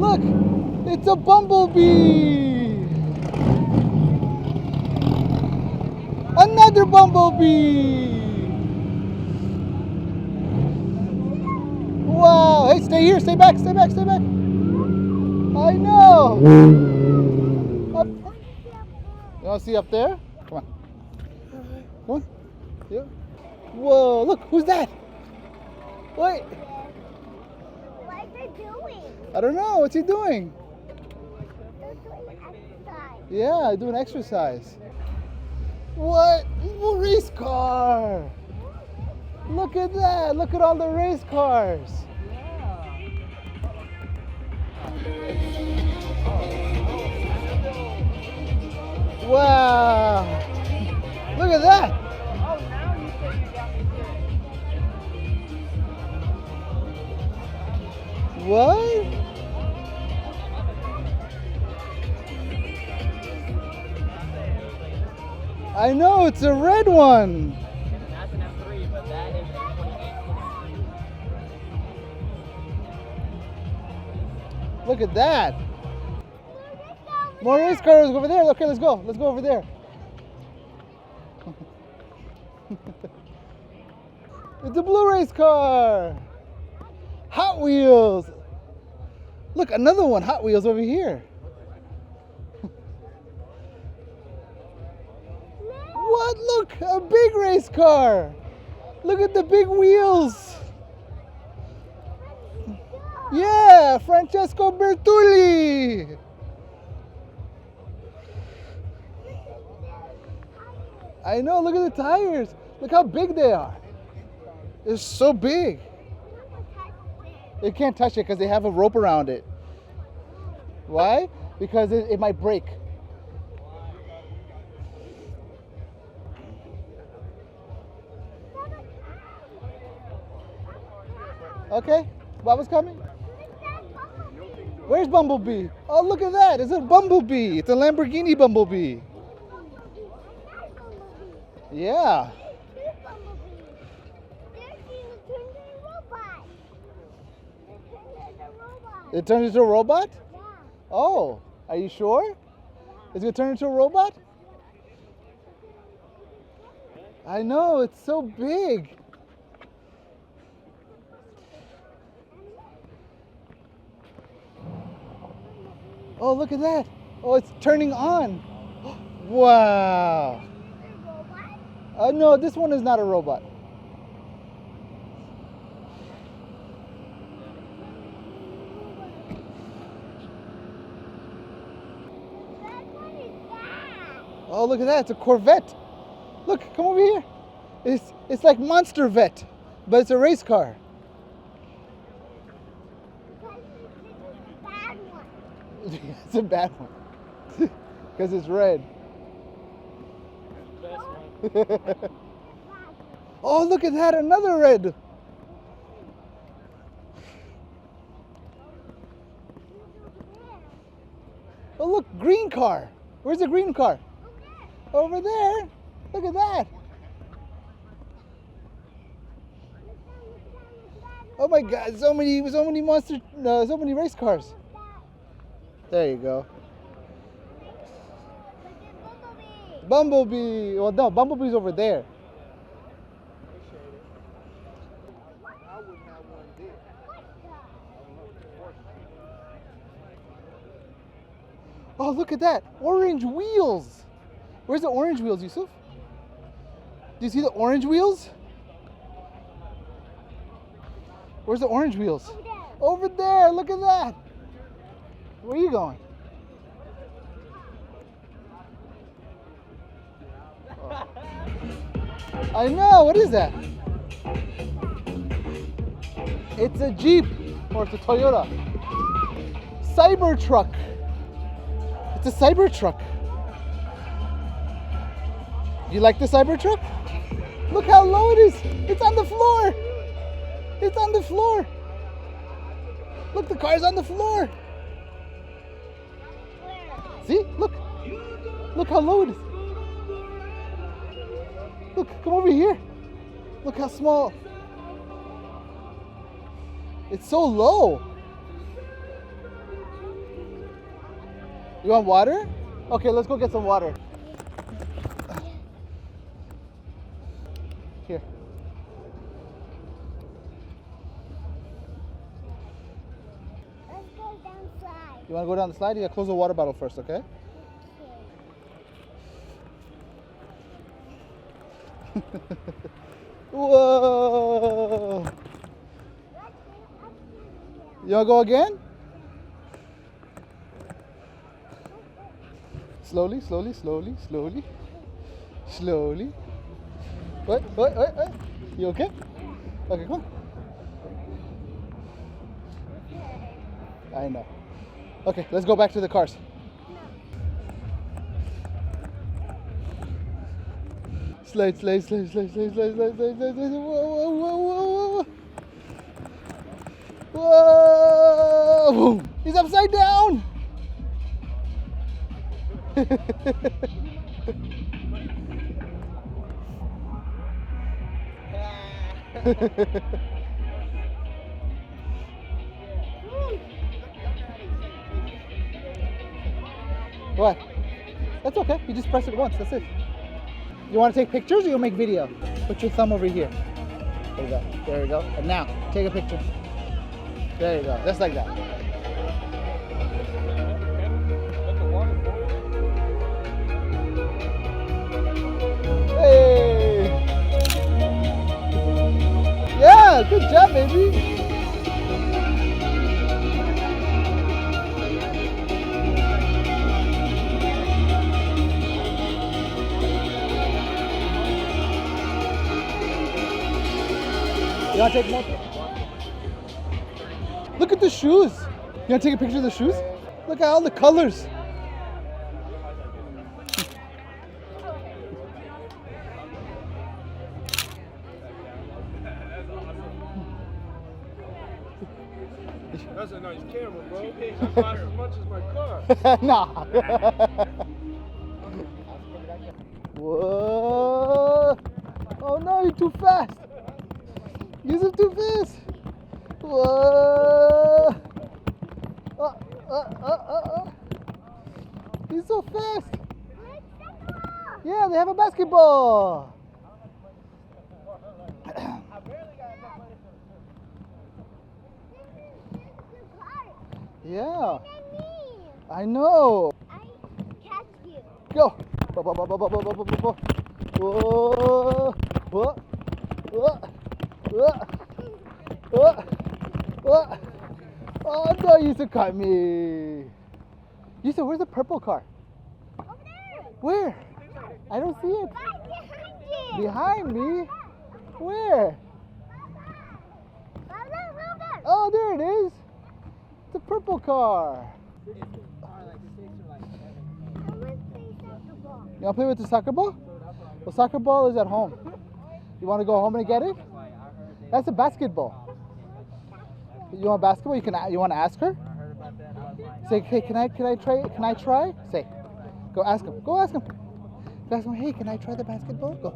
Look, it's a bumblebee. Another bumblebee. Wow. Hey, stay here. Stay back. Stay back. Stay back. I know. Up. You want to see up there? Come on. Come on. Yeah. Whoa, look, who's that? Wait. What are they doing? I don't know. What's he doing? They're doing exercise. Yeah, doing exercise. What? A race car. Look at that. Look at all the race cars. Wow. Look at that. Oh, now you say you got me good. What? I know, it's a red one. That's an F3, but that is a 28. Look at that. More race cars over there. Okay, let's go. Let's go over there. It's a blue race car. Hot Wheels. Look, another one. Hot Wheels over here. What? Look, a big race car. Look at the big wheels. Yeah, Francesco Bertulli. I know, look at the tires. Look how big they are. They're so big. They can't touch it because they have a rope around it. Why? Because it might break. Okay, Baba's coming. Where's Bumblebee? Oh, look at that. It's a Bumblebee. It's a Lamborghini Bumblebee. Yeah. It turned into a robot? Yeah. Oh, are you sure? Is it going to turn into a robot? I know, it's so big. Oh, look at that. Oh, it's turning on. Wow. No, this one is not a robot. Oh, look at that. It's a Corvette. Look, come over here. It's like Monster Vet, but it's a race car. It's a bad one. Because it's red. Oh, look at that. Another red. Oh, look. Green car. Where's the green car? Over there. Look at that. Oh my God! So many monster, so many race cars. There you go. Bumblebee. Well, no, Bumblebee's over there. Oh, look at that. Orange wheels. Where's the orange wheels, Yusuf? Do you see the orange wheels? Where's the orange wheels? Over there. Look at that. Where are you going? Oh. I know. What is that? It's a Jeep or it's a Toyota. Cybertruck. It's a Cybertruck. You like the Cybertruck? Look how low it is. It's on the floor. It's on the floor. Look, the car's on the floor. See? Look. Look how low it is. Look, come over here. Look how small. It's so low. You want water? Okay, let's go get some water. Here. Let's go down slide. You want to go down the slide? You gotta close the water bottle first, okay? Whoa! You wanna go again? Slowly, slowly, slowly, slowly, slowly. Wait. You okay? Okay, come on. I know. Okay, let's go back to the cars. Slide. Whoa. Whoa! He's upside down! What? That's okay. You just press it once. That's it. You want to take pictures or you'll make video? Put your thumb over here. There you go. There you go. And now, take a picture. There you go. Just like that. Hey! Yeah, good job, baby. You want to take more? Look at the shoes. You want to take a picture of the shoes? Look at all the colors. That's a nice camera, bro. It costs as much as my car. Nah. Whoa. Oh no, you're too fast. You're too fast. Whoa. He's so fast. Yeah, they have a basketball. Yeah. I know. I catch you. Go. Whoa. Oh no, you used to cut me. You said, where's the purple car? Over there. Where? I don't see it. Right behind you. Behind me? Where? Look. Oh, there it is. The purple car. I want to play soccer ball. You want to play with the soccer ball? The soccer ball is at home. You want to go home and get it? That's a basketball. You want basketball? You want to ask her? Say, hey, can I try? Can I try? Say, go ask him. Go ask him. Go ask him. Hey, can I try the basketball? Go,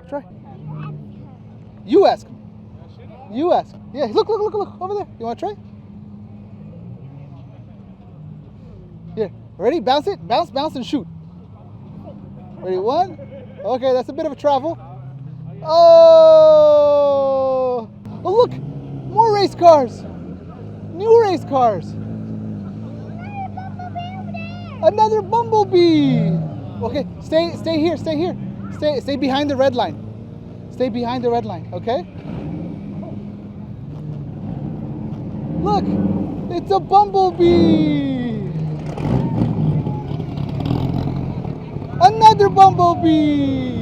try. You ask him. You ask. Yeah, look over there. You want to try? Here, ready? Bounce it. Bounce, and shoot. Ready? One. Okay, that's a bit of a travel. Oh! Oh, look! More race cars. New race cars. Another bumblebee. Okay, stay here. Stay behind the red line. Stay behind the red line, okay? Look, it's a bumblebee. Another bumblebee.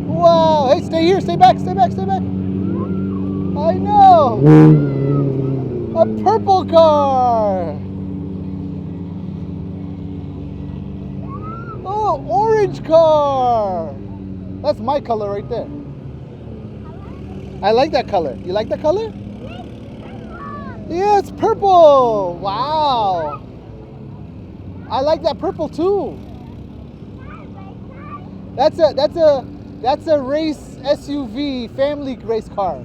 Wow, hey, stay here, stay back. I know. A purple car. Oh, orange car. That's my color right there. I like that color. You like that color? Yeah, it's purple. Wow. I like that purple too. That's a race SUV family race car.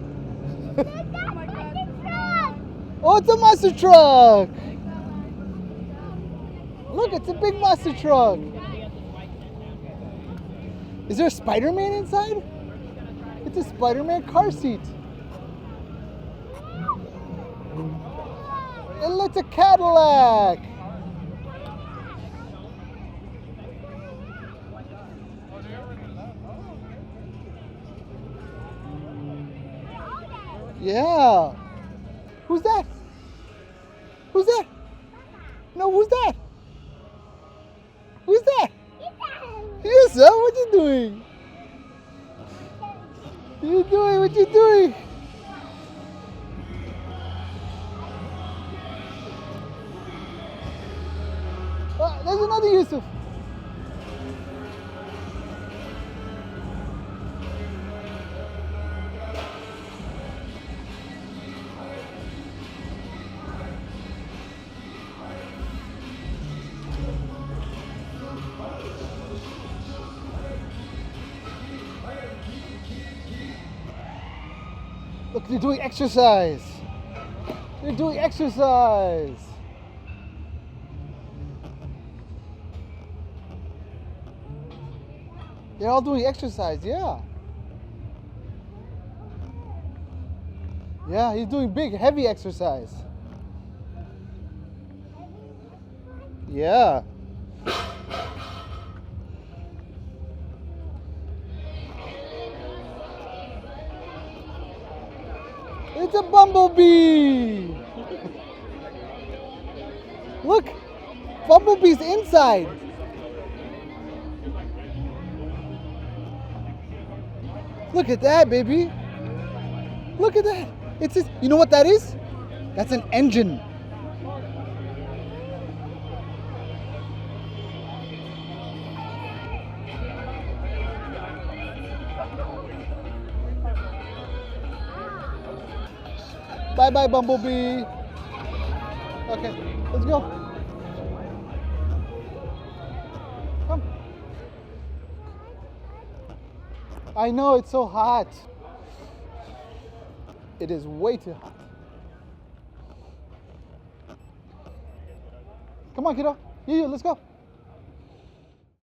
Oh, it's a monster truck. Look, it's a big monster truck. Is there a Spider-Man inside? It's a Spider-Man car seat. And it's a Cadillac. Yeah. Who's that? Who's that? No, who's that? Who's that? Yes, son. What you doing? What you doing? What you doing? Oh, there's another Yusuf. Look, they're doing exercise. They're doing exercise. They're all doing exercise, yeah. Yeah, he's doing big, heavy exercise. Yeah. It's a bumblebee. Look, bumblebee's inside. Look at that, baby. Look at that. It's just, you know what that is? That's an engine. Bye-bye, bumblebee. Okay, let's go. Come. I know, it's so hot. It is way too hot. Come on, kiddo. You, let's go.